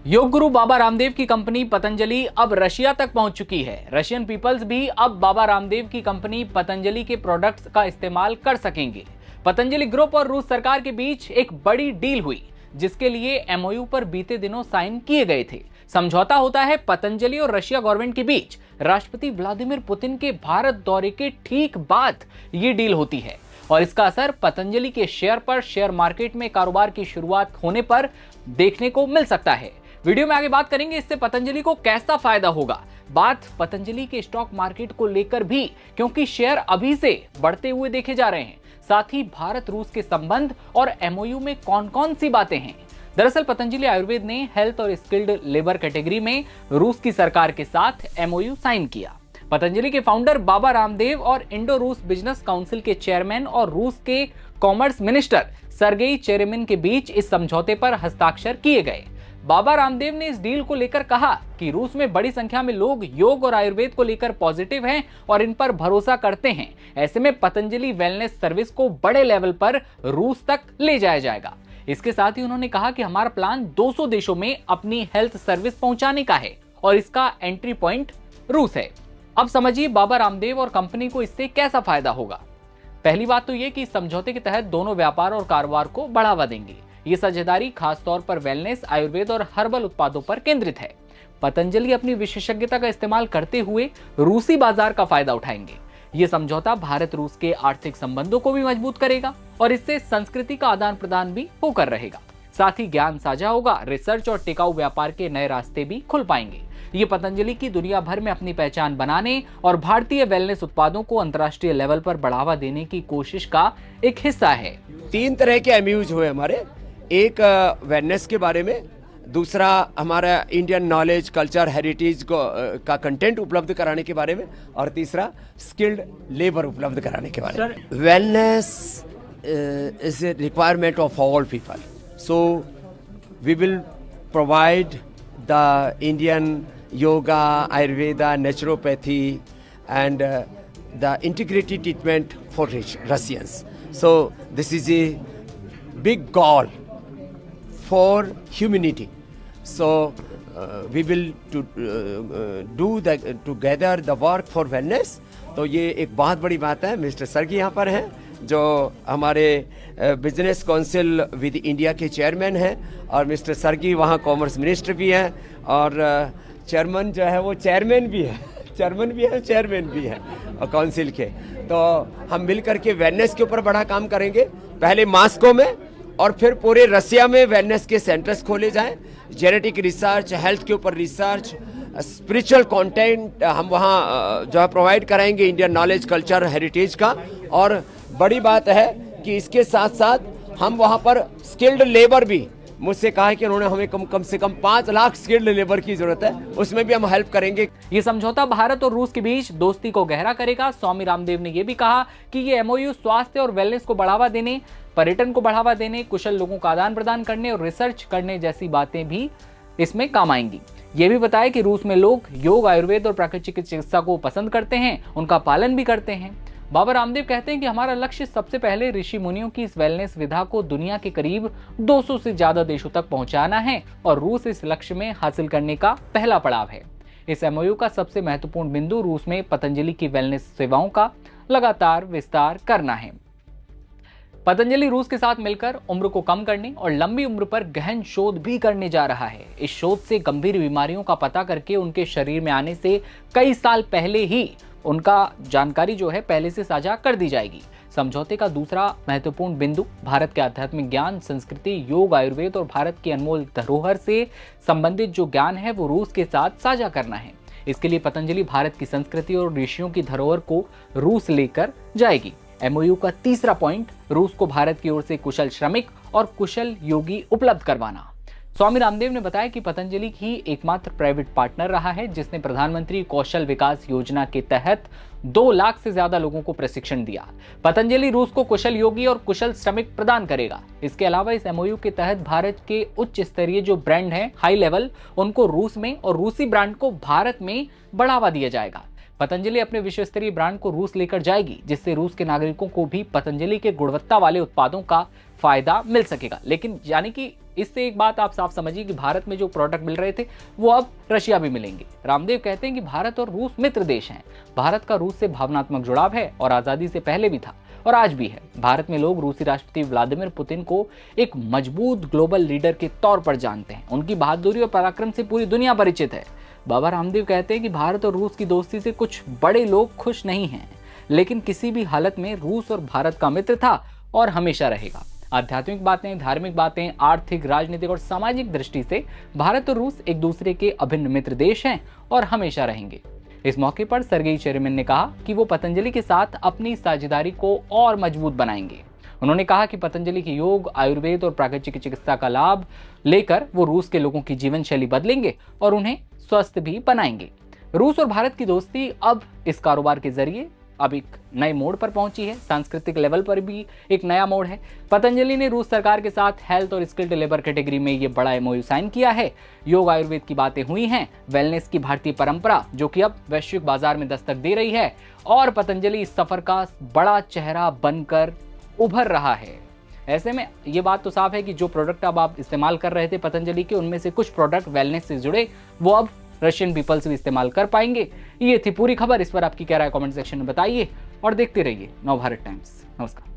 योग गुरु बाबा रामदेव की कंपनी पतंजलि अब रशिया तक पहुंच चुकी है। रशियन पीपल्स भी अब बाबा रामदेव की कंपनी पतंजलि के प्रोडक्ट्स का इस्तेमाल कर सकेंगे। पतंजलि ग्रुप और रूस सरकार के बीच एक बड़ी डील हुई, जिसके लिए एमओयू पर बीते दिनों साइन किए गए थे। समझौता होता है पतंजलि और रशिया गवर्नमेंट के बीच। राष्ट्रपति व्लादिमीर पुतिन के भारत दौरे के ठीक बाद ये डील होती है और इसका असर पतंजलि के शेयर पर, शेयर मार्केट में कारोबार की शुरुआत होने पर देखने को मिल सकता है। वीडियो में आगे बात करेंगे इससे पतंजलि को कैसा फायदा होगा। बात पतंजलि के स्टॉक मार्केट को लेकर भी, क्योंकि शेयर अभी से बढ़ते हुए देखे जा रहे हैं। साथ ही भारत रूस के संबंध और एमओयू में कौन कौन सी बातें हैं। दरअसल पतंजलि आयुर्वेद ने हेल्थ और स्किल्ड लेबर कैटेगरी में रूस की सरकार के साथ एमओयू साइन किया। पतंजलि के फाउंडर बाबा रामदेव और इंडो रूस बिजनेस काउंसिल के चेयरमैन और रूस के कॉमर्स मिनिस्टर सर्गेई चेरेमिन के बीच इस समझौते पर हस्ताक्षर किए गए। बाबा रामदेव ने इस डील को लेकर कहा कि रूस में बड़ी संख्या में लोग योग और आयुर्वेद को लेकर पॉजिटिव हैं और इन पर भरोसा करते हैं। ऐसे में पतंजलि वेलनेस सर्विस को बड़े लेवल पर रूस तक ले जाया जाएगा। इसके साथ ही उन्होंने कहा कि हमारा प्लान 200 देशों में अपनी हेल्थ सर्विस पहुंचाने का है और इसका एंट्री पॉइंट रूस है। अब समझिए बाबा रामदेव और कंपनी को इससे कैसा फायदा होगा। पहली बात तो यह कि इस समझौते के तहत दोनों व्यापार और कारोबार को बढ़ावा देंगे। ये साझेदारी खासतौर पर वेलनेस, आयुर्वेद और हर्बल उत्पादों पर केंद्रित है। पतंजलि अपनी विशेषज्ञता का इस्तेमाल करते हुए रूसी बाजार का फायदा उठाएंगे। ये समझौता भारत रूस के आर्थिक संबंधों को भी मजबूत करेगा और इससे संस्कृति का आदान प्रदान भी होकर रहेगा। साथ ही ज्ञान साझा होगा, रिसर्च और टिकाऊ व्यापार के नए रास्ते भी खुल पाएंगे। ये पतंजलि की दुनिया भर में अपनी पहचान बनाने और भारतीय वेलनेस उत्पादों को अंतर्राष्ट्रीय लेवल पर बढ़ावा देने की कोशिश का एक हिस्सा है। 3 तरह के एमयूज हुए हमारे। एक वेलनेस के बारे में, दूसरा हमारा इंडियन नॉलेज, कल्चर, हेरिटेज का कंटेंट उपलब्ध कराने के बारे में, और तीसरा स्किल्ड लेबर उपलब्ध कराने के बारे में। Wellness is a requirement of all people, so we will provide the Indian yoga, Ayurveda, naturopathy and the integrated treatment for Russians. So this is a big goal for humanity. So we will do together the work for wellness. तो ये एक बहुत बड़ी बात है। Mister सर्गी यहाँ पर हैं, जो हमारे बिजनेस काउंसिल विद इंडिया के चेयरमैन हैं, और मिस्टर सर्गी वहाँ कॉमर्स मिनिस्टर भी हैं, और चेयरमैन जो है वो चेयरमैन भी है, चेयरमैन भी है और काउंसिल के। तो हम मिलकर के वेलनेस के ऊपर बड़ा काम करेंगे, पहले मॉस्को में और फिर पूरे रसिया में वेलनेस के सेंटर्स खोले जाएं। जेनेटिक रिसर्च, हेल्थ के ऊपर रिसर्च, स्पिरिचुअल कंटेंट हम वहाँ जो है प्रोवाइड कराएंगे, इंडियन नॉलेज, कल्चर, हेरिटेज का। और बड़ी बात है कि इसके साथ साथ हम वहाँ पर स्किल्ड लेबर भी, मुझसे कहा है कि उन्होंने हमें कम से कम 5 लाख स्किल्ड लेबर की जरूरत है, उसमें भी हम हेल्प करेंगे। ये समझौता भारत और रूस के बीच दोस्ती को गहरा करेगा। स्वामी रामदेव ने यह भी कहा कि ये एमओयू स्वास्थ्य और वेलनेस को बढ़ावा देने, पर्यटन को बढ़ावा देने, कुशल लोगों का आदान प्रदान करने और रिसर्च करने जैसी बातें भी इसमें काम आएंगी। ये भी बताया कि रूस में लोग योग, आयुर्वेद और प्राकृतिक चिकित्सा को पसंद करते हैं, उनका पालन भी करते हैं। बाबा रामदेव कहते हैं कि हमारा लक्ष्य सबसे पहले ऋषि मुनियों की इस वेलनेस विधा को दुनिया के करीब 200 से ज्यादा देशों तक पहुंचाना है और रूस इस लक्ष्य में हासिल करने का पहला पड़ाव है। इस एमओयू का सबसे महत्वपूर्ण बिंदु रूस में पतंजलि की वेलनेस सेवाओं का लगातार विस्तार करना है। पतंजलि रूस के साथ मिलकर उम्र को कम करने और लंबी उम्र पर गहन शोध भी करने जा रहा है। इस शोध से गंभीर बीमारियों का पता करके उनके शरीर में आने से कई साल पहले ही उनका जानकारी जो है पहले से साझा कर दी जाएगी। समझौते का दूसरा महत्वपूर्ण बिंदु भारत के आध्यात्मिक ज्ञान, संस्कृति, योग, आयुर्वेद और भारत की अनमोल धरोहर से संबंधित जो ज्ञान है वो रूस के साथ साझा करना है। इसके लिए पतंजलि भारत की संस्कृति और ऋषियों की धरोहर को रूस लेकर जाएगी। एमओयू का तीसरा पॉइंट रूस को भारत की ओर से कुशल श्रमिक और कुशल योगी उपलब्ध करवाना। स्वामी रामदेव ने बताया कि पतंजलि ही एकमात्र प्राइवेट पार्टनर रहा है जिसने प्रधानमंत्री कौशल विकास योजना के तहत 2 लाख से ज्यादा लोगों को प्रशिक्षण दिया। पतंजलि रूस को कुशल योगी और कुशल श्रमिक प्रदान करेगा। इसके अलावा इस एमओयू के तहत भारत के उच्च स्तरीय जो ब्रांड हैं, हाई लेवल, उनको रूस में और रूसी ब्रांड को भारत में बढ़ावा दिया जाएगा। पतंजलि अपने विश्व स्तरीय ब्रांड को रूस लेकर जाएगी, जिससे रूस के नागरिकों को भी पतंजलि के गुणवत्ता वाले उत्पादों का फायदा मिल सकेगा। लेकिन यानी कि इससे एक बात आप साफ समझिए कि भारत में जो प्रोडक्ट मिल रहे थे वो अब रशिया भी मिलेंगे। रामदेव कहते हैं कि भारत और रूस मित्र देश हैं। भारत का रूस से भावनात्मक जुड़ाव है और आजादी से पहले भी था और आज भी है। भारत में लोग रूसी राष्ट्रपति व्लादिमीर पुतिन को एक मजबूत ग्लोबल लीडर के तौर पर जानते हैं। उनकी बहादुरी और पराक्रम से पूरी दुनिया परिचित है। बाबा रामदेव कहते हैं कि भारत और रूस की दोस्ती से कुछ बड़े लोग खुश नहीं हैं, लेकिन किसी भी हालत में रूस और भारत का मित्र था और हमेशा रहेगा। आध्यात्मिक बातें, धार्मिक बातें, आर्थिक, राजनीतिक और सामाजिक दृष्टि से भारत और रूस एक दूसरे के अभिन्न मित्र देश हैं और हमेशा रहेंगे। इस मौके पर सर्गेई चेरेमिन ने कहा कि वो पतंजलि के साथ अपनी साझेदारी को और मजबूत बनाएंगे। उन्होंने कहा कि पतंजलि के योग, आयुर्वेद और प्राकृतिक चिकित्सा का लाभ लेकर वो रूस के लोगों की जीवन शैली बदलेंगे और उन्हें स्वस्थ भी बनाएंगे। रूस और भारत की दोस्ती अब इस कारोबार के जरिए अब एक नए मोड़ पर पहुंची है। सांस्कृतिक लेवल पर भी एक नया मोड़ है। पतंजलि ने रूस सरकार के साथ हेल्थ और स्किल्ड लेबर कैटेगरी में ये बड़ा एमओयू साइन किया है। योग, आयुर्वेद की बातें हुई हैं, वेलनेस की भारतीय परंपरा जो कि अब वैश्विक बाजार में दस्तक दे रही है और पतंजलि इस सफर का बड़ा चेहरा बनकर उभर रहा है। ऐसे में ये बात तो साफ है कि जो प्रोडक्ट अब आप इस्तेमाल कर रहे थे पतंजलि के, उनमें से कुछ प्रोडक्ट वेलनेस से जुड़े वो अब रशियन पीपल्स भी इस्तेमाल कर पाएंगे। ये थी पूरी खबर। इस पर आपकी क्या राय कमेंट सेक्शन में बताइए और देखते रहिए नवभारत टाइम्स। नमस्कार।